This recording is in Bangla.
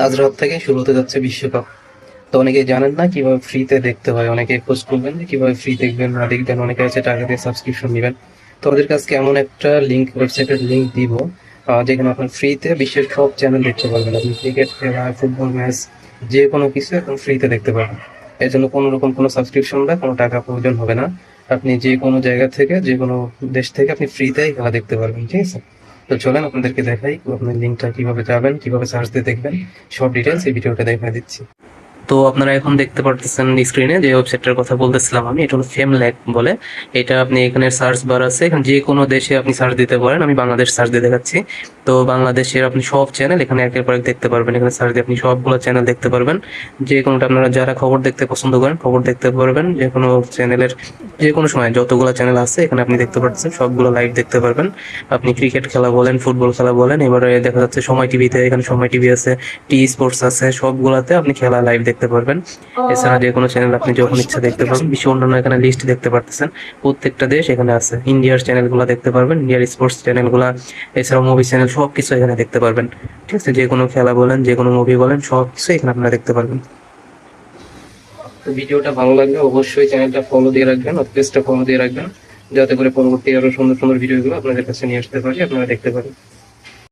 আজ রাত থেকে শুরু হতে যাচ্ছে বিশ্বকাপ। তো অনেকেই জানেন না কিভাবে ফ্রিতে দেখতে হয়, অনেকে খোঁজ করবেন যে কিভাবে ফ্রি দেখবেন না দেখবেন, অনেকে আছে টাকা দিয়ে সাবস্ক্রিপশন নেবেন। তো ওদের কাছে এমন একটা লিঙ্ক, ওয়েবসাইটের লিঙ্ক দিব, যেখানে আপনার ফ্রিতে বিশ্বের সব চ্যানেল দেখতে পারবেন। আপনি ক্রিকেট খেলা, ফুটবল ম্যাচ, যে কোনো কিছু এখন ফ্রিতে দেখতে পারবেন। এর জন্য কোনো রকম কোনো সাবস্ক্রিপশন বা কোনো টাকা প্রয়োজন হবে না। আপনি যে কোনো জায়গা থেকে, যে কোনো দেশ থেকে আপনি ফ্রিতেই খেলা দেখতে পারবেন, ঠিক আছে? তো চলেন আপনাদেরকে দেখাই আপনার লিঙ্কটা কিভাবে যাবেন, কিভাবে সার্চ দিয়ে দেখবেন, সব ডিটেলস এই ভিডিওটা দেখা দিচ্ছি। তো আপনারা এখন দেখতে পারতেছেন স্ক্রিনে যে ওয়েবসাইটটার কথা বলতেছিলাম আমি, এটা হলো ফেমল্যাক বলে। এটা আপনি এখানে সার্চ বার আছে, এখানে যে কোনো দেশে আপনি সার্চ দিতে পারেন। আমি বাংলাদেশ সার্চ দিয়ে দেখাচ্ছি। তো বাংলাদেশের আপনি সব চ্যানেল এখানে একের পর এক দেখতে পারবেন। এখানে সার্চ দিয়ে আপনি সবগুলো চ্যানেল দেখতে পারবেন। যে কোনোটা, আপনারা যারা খবর দেখতে পছন্দ করেন খবর দেখতে পারবেন। যে কোনো চ্যানেলের যে কোনো সময় যতগুলো চ্যানেল আছে এখানে আপনি দেখতে পাচ্ছেন, সবগুলো লাইভ দেখতে পারবেন। আপনি ক্রিকেট খেলা বলেন, ফুটবল খেলা বলেন, এবারে দেখা যাচ্ছে সময় টিভিতে, এখানে সময় টিভি আছে, টি স্পোর্টস আছে, সবগুলাতে আপনি খেলা লাইভ দেখতে পারবেন। এছাড়া যে কোনো চ্যানেল আপনি যখন ইচ্ছা দেখতে পারবেন। বিশ্ব অন্যান্য এখানে লিস্ট দেখতে পারতেছেন, প্রত্যেকটা দেশ এখানে আছে। ইন্ডিয়ার চ্যানেলগুলো দেখতে পারবেন, ইন্ডিয়ার স্পোর্টস চ্যানেলগুলা, এছাড়াও মুভি চ্যানেল, সবকিছু এখানে দেখতে পারবেন। ঠিক আছে, যে কোনো খেলা বলেন, যে কোনো মুভি বলেন, সবকিছু এখানে আপনারা দেখতে পারবেন। তো ভিডিওটা ভালো লাগলে অবশ্যই চ্যানেলটা ফলো দিয়ে রাখবেন, পেজটা ফলো দিয়ে রাখবেন, যাতে করে পরবর্তী আরো সুন্দর সুন্দর ভিডিওগুলো আপনাদের কাছে নিয়ে আসতে পারি, আপনারা দেখতে পারেন।